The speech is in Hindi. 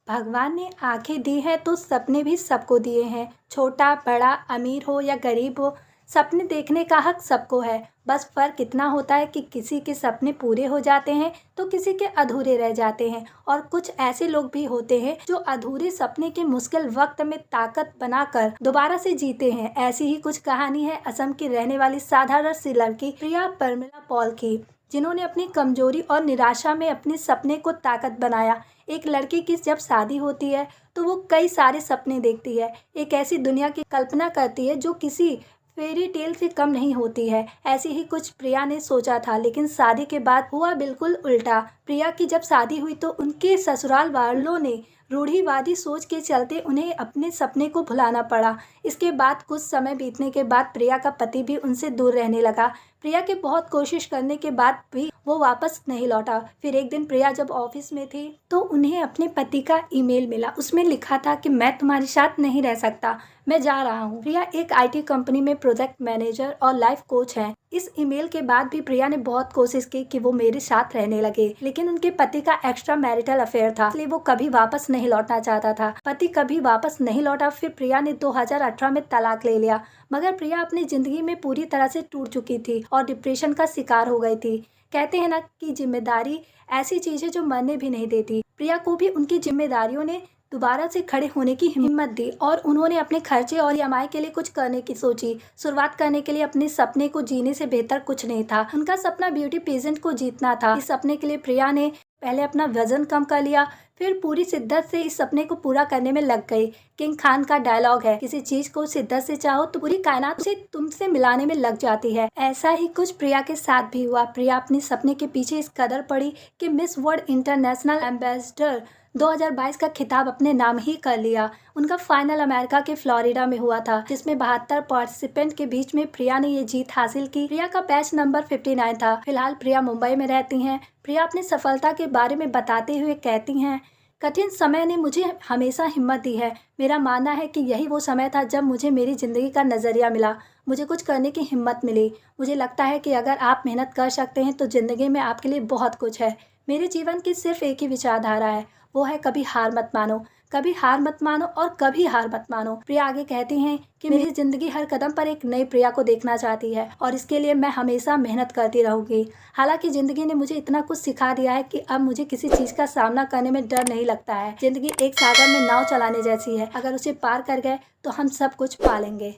भगवान ने आंखें दी हैं तो सपने भी सबको दिए हैं। छोटा बड़ा अमीर हो या गरीब हो, सपने देखने का हक सबको है। बस फर्क इतना होता है कि किसी के सपने पूरे हो जाते हैं तो किसी के अधूरे रह जाते हैं। और कुछ ऐसे लोग भी होते हैं जो अधूरे सपने के मुश्किल वक्त में ताकत बनाकर दोबारा से जीते हैं। ऐसी ही कुछ कहानी है असम की रहने वाली साधारण सी लड़की प्रिया परमिला पॉल की, जिन्होंने अपनी कमजोरी और निराशा में अपने सपने को ताकत बनाया। एक लड़की की जब शादी होती है तो वो कई सारे सपने देखती है, एक ऐसी दुनिया की कल्पना करती है जो किसी फेरी टेल से कम नहीं होती है। ऐसी ही कुछ प्रिया ने सोचा था, लेकिन शादी के बाद हुआ बिल्कुल उल्टा। प्रिया की जब शादी हुई तो उनके ससुराल वालों ने रूढ़िवादी सोच के चलते उन्हें अपने सपने को भुलाना पड़ा। इसके बाद कुछ समय बीतने के बाद प्रिया का पति भी उनसे दूर रहने लगा। प्रिया के बहुत कोशिश करने के बाद भी वो वापस नहीं लौटा। फिर एक दिन प्रिया जब ऑफिस में थी तो उन्हें अपने पति का ईमेल मिला। उसमें लिखा था कि मैं तुम्हारे साथ नहीं रह सकता, मैं जा रहा हूँ। प्रिया एक IT कंपनी में प्रोजेक्ट मैनेजर और लाइफ कोच है। इस ईमेल के बाद भी प्रिया ने बहुत कोशिश की कि वो मेरे साथ रहने लगे, लेकिन उनके पति का एक्स्ट्रा मैरिटल अफेयर था, इसलिए वो कभी वापस नहीं लौटना चाहता था। पति कभी वापस नहीं लौटा। फिर प्रिया ने 2018 में तलाक ले लिया। मगर प्रिया अपनी जिंदगी में पूरी तरह से टूट चुकी थी और डिप्रेशन का शिकार हो गई थी। कहते हैं ना कि जिम्मेदारी ऐसी चीज है जो मरने भी नहीं देती। प्रिया को भी उनकी जिम्मेदारियों ने दोबारा से खड़े होने की हिम्मत दी और उन्होंने अपने खर्चे और EMI के लिए कुछ करने की सोची। शुरुआत करने के लिए अपने सपने को जीने से बेहतर कुछ नहीं था। उनका सपना ब्यूटी पेजेंट को जीतना था। इस सपने के लिए प्रिया ने पहले अपना वजन कम कर लिया, फिर पूरी शिद्दत से इस सपने को पूरा करने में लग गई। किंग खान का डायलॉग है, किसी चीज को शिद्दत से चाहो तो पूरी कायनात उसे तुमसे मिलाने में लग जाती है। ऐसा ही कुछ प्रिया के साथ भी हुआ। प्रिया अपने सपने के पीछे इस कदर पड़ी कि मिस वर्ल्ड इंटरनेशनल एम्बेसडर 2022 का खिताब अपने नाम ही कर लिया। उनका फाइनल अमेरिका के फ्लोरिडा में हुआ था, जिसमें 72 पार्टिसिपेंट के बीच में प्रिया ने ये जीत हासिल की। प्रिया का बैच नंबर 59 था। फिलहाल प्रिया मुंबई में रहती हैं। प्रिया अपनी सफलता के बारे में बताते हुए कहती हैं, कठिन समय ने मुझे हमेशा हिम्मत दी है। मेरा मानना है कि यही वो समय था जब मुझे मेरी ज़िंदगी का नज़रिया मिला, मुझे कुछ करने की हिम्मत मिली। मुझे लगता है कि अगर आप मेहनत कर सकते हैं तो ज़िंदगी में आपके लिए बहुत कुछ है। मेरे जीवन की सिर्फ एक ही विचारधारा है, वो है कभी हार मत मानो, कभी हार मत मानो और कभी हार मत मानो। प्रिया आगे कहती हैं कि मेरी ज़िंदगी हर कदम पर एक नई प्रिया को देखना चाहती है और इसके लिए मैं हमेशा मेहनत करती रहूँगी। हालांकि ज़िंदगी ने मुझे इतना कुछ सिखा दिया है कि अब मुझे किसी चीज़ का सामना करने में डर नहीं लगता है। ज़िंदगी एक सागर में नाव चलाने जैसी है, अगर उसे पार कर गए तो हम सब कुछ पा लेंगे।